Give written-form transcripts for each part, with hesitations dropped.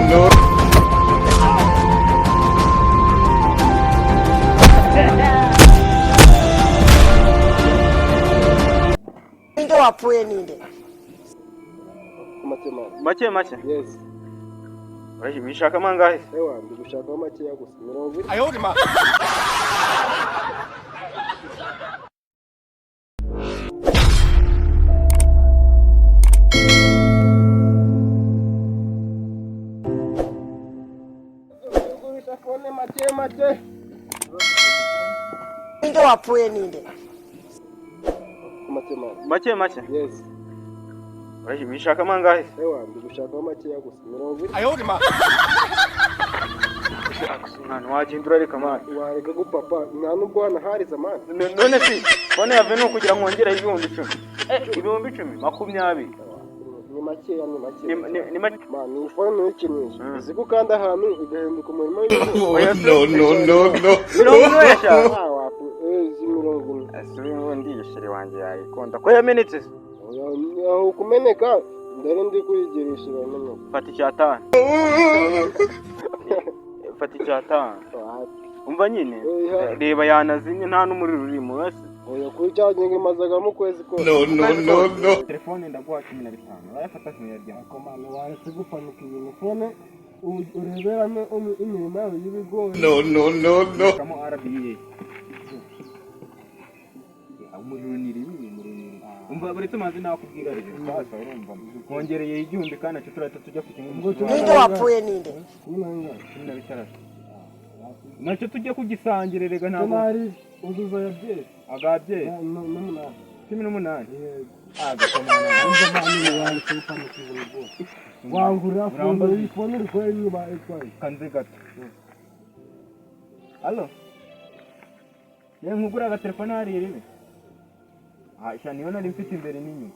No. Ndio wapue ninde? Make. Yes. Waje bishaka mangahe? Ewa ndigushaka make yagusa 20. Ayodi ma. Make. Ndio wapue ninde? Make. Yes. Waje bishaka mangahe? Ewa ndigushaka make yagusa 20. Ayodi ma. Akusungana wagindura reka mani. Wareka gupapa nta nubwo hana hariza mani. None si bone yave no kugira nkongera ibihumbi 10. Ibihumbi 10 20. Ni make. Ni make. Mani ifone n'ikinisho. Ziko kandi ahantu igahinduka umurimo No. Mirongo yesha. Wapu mirongo. Asubira ndiyishire wanje yayikonda. Ko yamenetse. Aho kumeneka ndari ndi kuyigirisha bamenye. Fata icyatanu. Fata icyatanu. Umva nyine reba yanazinye nta n'umuriro urimo wese. Oya kuri charging imazaga mu kwezi ko. No. Telefone ndaguha 15. Urayafata kumyarya. Komane waretse gupanika ibintu fone ureberamo imirimo yawe y'ibigori. No. Kamo RBA. Umuriro ni ribi. Umva buretse mazi nakubwira rero sasa urumva kongereye igihumbi kana cyo turahita tujya ku kintu ninde wapfuye ninde nacyo tujya kugisangira rega ntabwo ari uzuza ya bye agabye n'umunani 18 agakomana umva mani wanyu kupanika ibintu wangura fone uri kwa nyuma ekwaye kanze gato allo ne nkugura aga telefone hari rimwe Aisha niyo nari mfite imbere n'inyuma.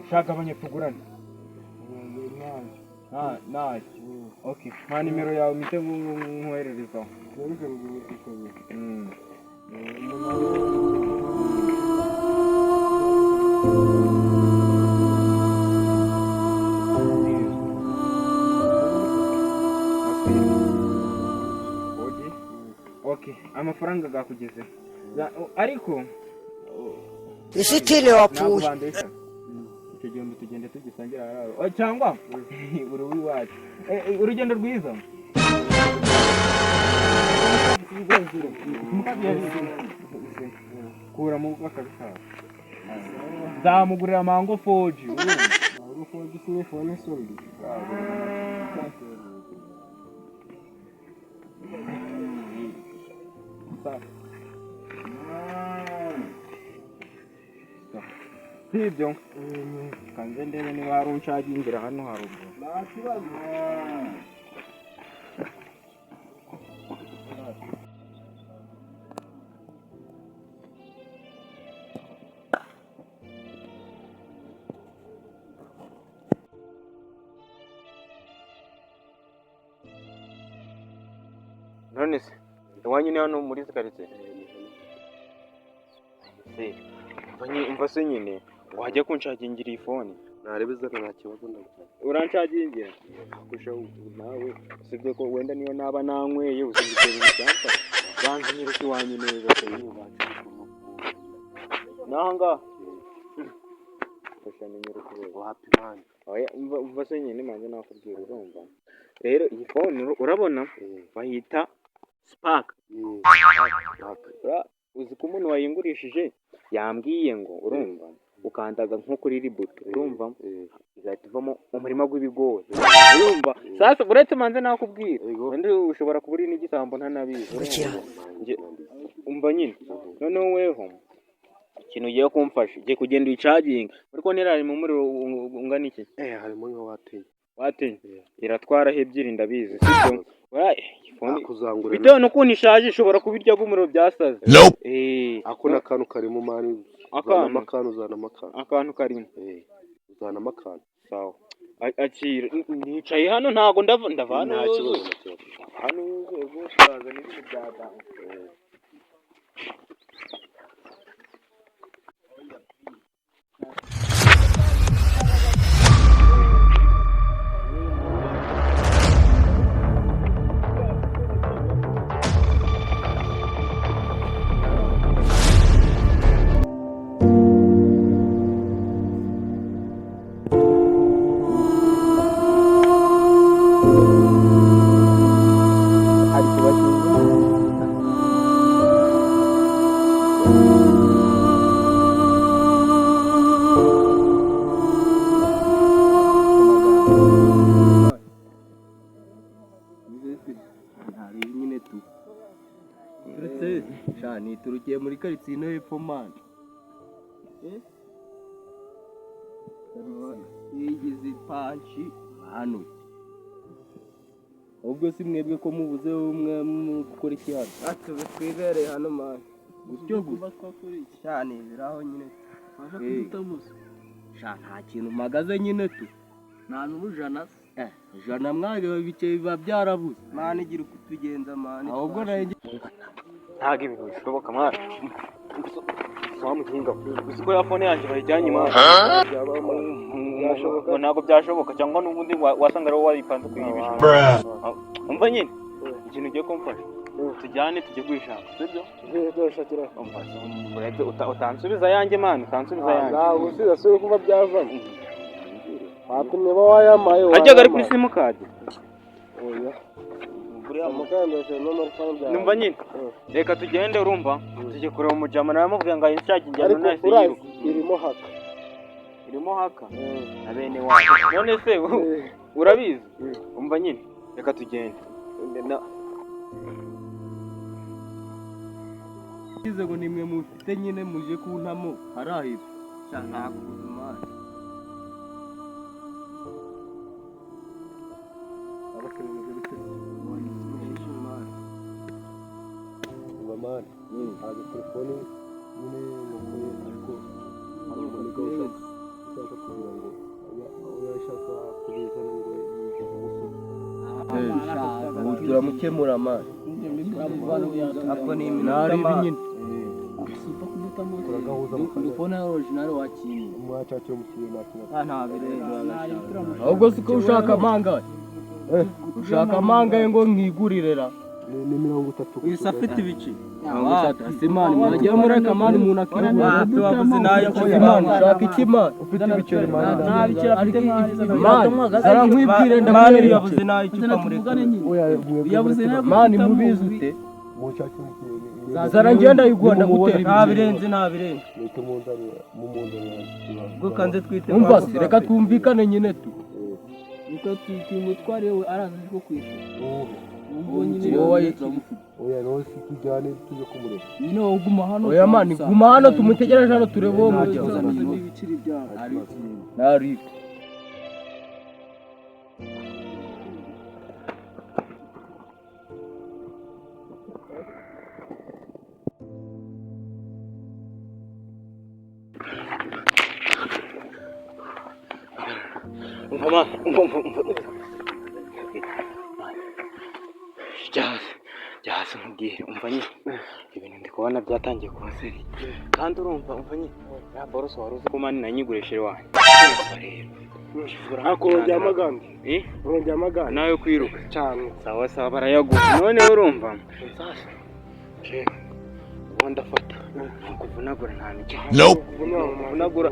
Shaka abanyatugurana. Nice. Okay. Ma nimero yawe mite nkwerereza. Okay. Amafaranga gakugeze. Ariko isitile wapfuye icyo gihe tugende tugisangira hararo cyangwa uruwi wacu urugendo rwiza kura mu bakabika zamugurira mango 4G mango 4G ni phone solid Sibyo kanze ndebe niba hari unshagingira hano haruguru nta kibazo none se iwanyu ni hano muri karitsiye umva se nyine wajya kunshagingira iyi fone narebeza nta kibazo ndagufata uranshagingira akusha nawe usibye ko wenda niyo naba nanyweye usibye ibintu cyampa banze nyiriki wanyu neza se yubacu nanga kusha nyiriki wapi mani oya umva se nyine manje nakubwira urumva rero iyi fone urabona bayita Spark uzi ko umuntu wayingurishije yambwiye ngo urumva ukandaga nko kuri reboot urumva izahita ivamo umurima gw'ibigori urumva sasa uretse manze nakubwira ndi ushobora kuburi n'igisambo ntanabizi umva nyine noneho weho ikintu ugiye kumfasha ugiye kugenda uyicaginga ariko nirari mu muriro ungana iki harimo nka watenye iratwara ebyiri ndabizi sibyo kuzangura bitewe n'ukuntu ishaje ishobora kubirya bw'umuriro byasaze ako n'akantu karimo mani akantu karimo uzana amakano sawa akira nicaye hano ntago ndava hano hano rwose baza n'ibintu byadanga turukiye muri karitsiye ino hepfo mani. Yigize panshi hano. Ubwo si mwebwe ko mubuze umwe gukora iki hano? Ati twibereye hano mani. Gutyo gusa cyane biraho nyine. Baje kudutamuza. Sha nta kintu magaze nyine tu. Nta n'urujana se. Jana mwage bice biba byarabuze. Mani gira kutugenza mani. Ahubwo naye ntago ibintu bishoboka mwana. Samuhinga uko ya phone yanjye bayijyanye mwana. Byashoboka ntago byashoboka cyangwa n'ubundi wasanga ari waripanze kwibisha. Umva nyine ikintu ugiye kumfasha. Tujyane tujye kwishaka sibyo? Byashakira. Utansubiza yanjye mwana, utansubiza yanjye. Ntago usiza sure kuba byavamo. Hatumye ba wayamaye. Hajyaga ari kuri simukadi. Oya. Numva nyine reka tugende urumva tujye kureba umujama nawe amubwiye ngo ayinshake njyana nahise yiruka. Irimo haka na bene wacu none se urabizi umva nyine reka tugende kize ngo nimwe mufite nyine muje kuntamo harahiba cyangwa kuzuma mani hari telefone nyine nukuye ariko hari umuntu ushaka kugira ngo yashaka kubizana ngo yige turamukemura mani ako ni iminara nyine sipa kudutamo turagahuza telefone original wakinye mwacakira mukire natwe nta bireba ahubwo siko ushaka manga ushaka manga ngo nkigurirera ni 30 isa afite ibice Simani mwajya mureka mani umuntu akirwa tubavuze nayo Simani ushaka iki mani ufite ibiceri mani nta biceri afite mani zara nkwibwire ndamani yavuze nayo icupa mureka yavuze mani mubizi ute mushaka iki zara ngenda yigwanda gutera nta birenze niko ubwo kanze twite umva reka twumvikane nyine tu niko twimutware we araza ko kwishyura oya no sikijane tuje kumureka nyine uguma hano oya mani guma hano tumutegereje hano turebe uwo mujya n'ibiciri bya ari mama Jase nkubwire umva nyine ibintu ndi kubona byatangiye kuba seri kandi urumva umva nyine ya boroso waruzi ko mani nanyiguresheje wanjye rero akongera amagande urongera amagande nayo kwiruka cyane sawa barayagura none urumva sasa ndafata kuvunagura nta mikino kuvunagura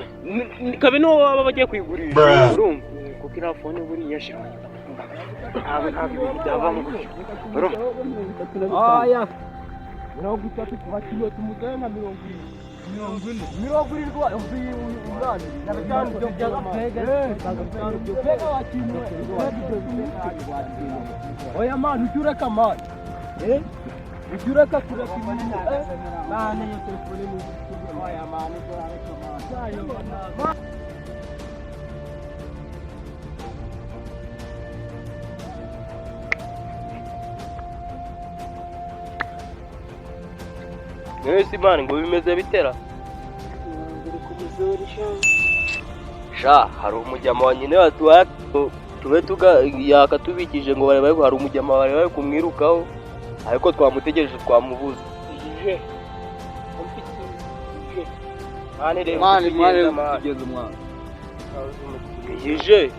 kabe no baba bagiye kwigurisha urumva kuko ira phone buri yashiranye ntabwo byavamo aya mirongo itatu kuva kilo tumugana na mirongo irindwi umurani n'abajyana byo by'amapega wakinye oya mani ujureka mani ujureka kureka ibintu mani yo telefone ni oya mani urareka mani Nesi mani ngo bimeze bitera sha hari umujyama wa nyine watuwa tube yakatubikije ngo bari hari umujyama bari kumwirukaho ariko twamutegereje twamubuza mani kugeza umwana yije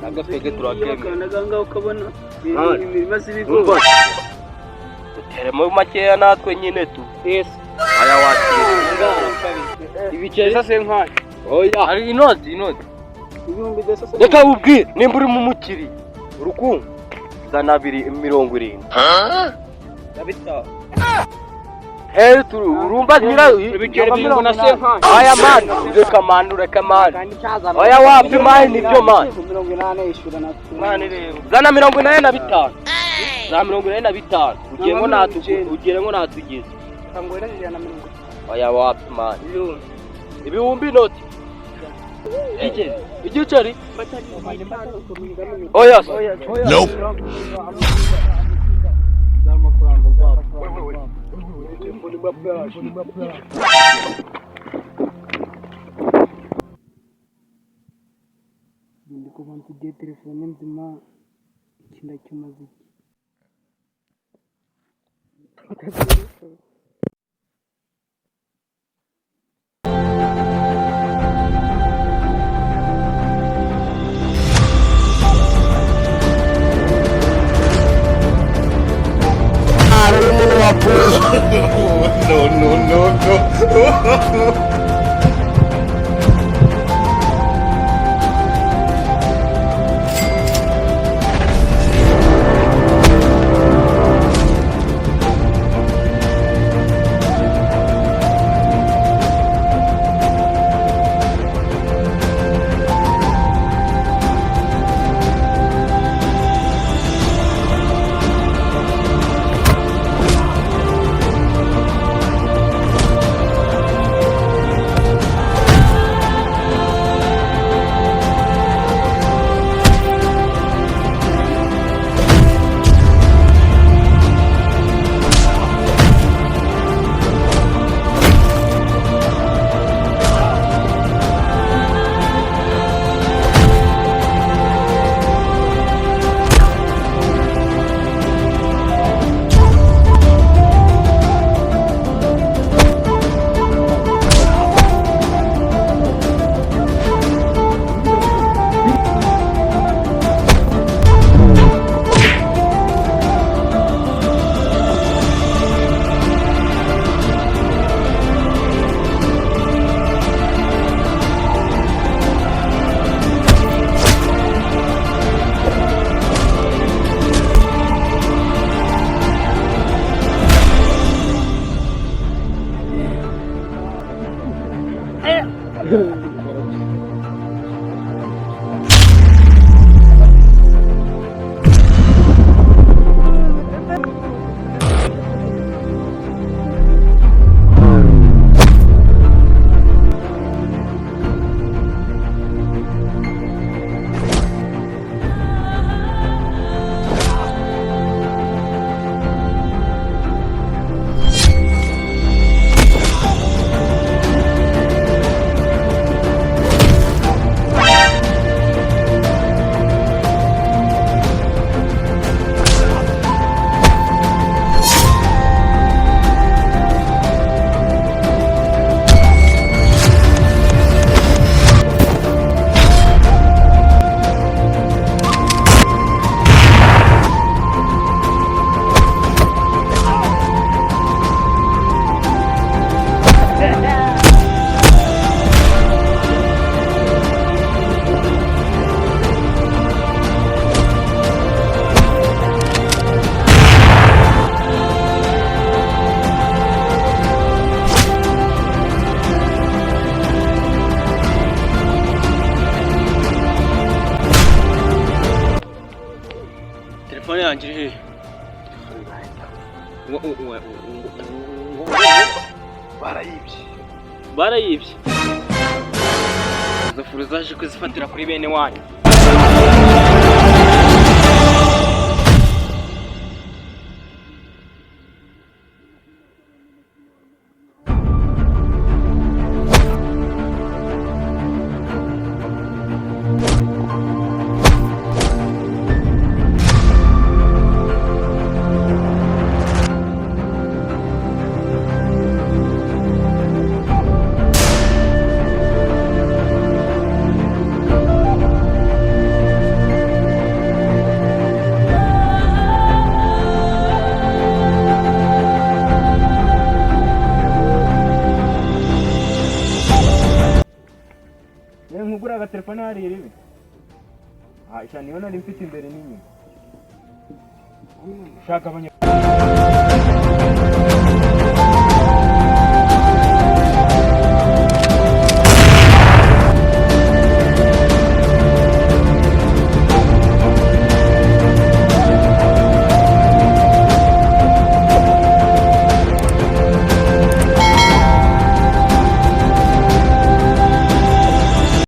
nagapege turakemera naganga ukabona imirima z'ibigori teremo makeya natwe nyine tu aya wakira ibiceri sase nkwaye oya ari inoti ibihumbi desa reka ubwire nimba uri mu mukiri urukumva zana 270 yabita urumva nyira ibiceri bingo na se nkwaye aya mani reka mani oya wapi mani nibyo mani 80 ishura natwe mani rero zana 85 za 45 ugire ngo natugeze kangwera 150. oya wapi man ibihumbi noti igiceri oya Nope. Ndi kuva ntugiye telefone nzima ikinda cy'umuziki No. telefone yanjye iri hehe? barayibye izo furu zaje kuzifatira kuri bene wanyu. Nkugura agatelefone hariya ribi isha niyo nari mfite imbere n'inyuma shaka abanya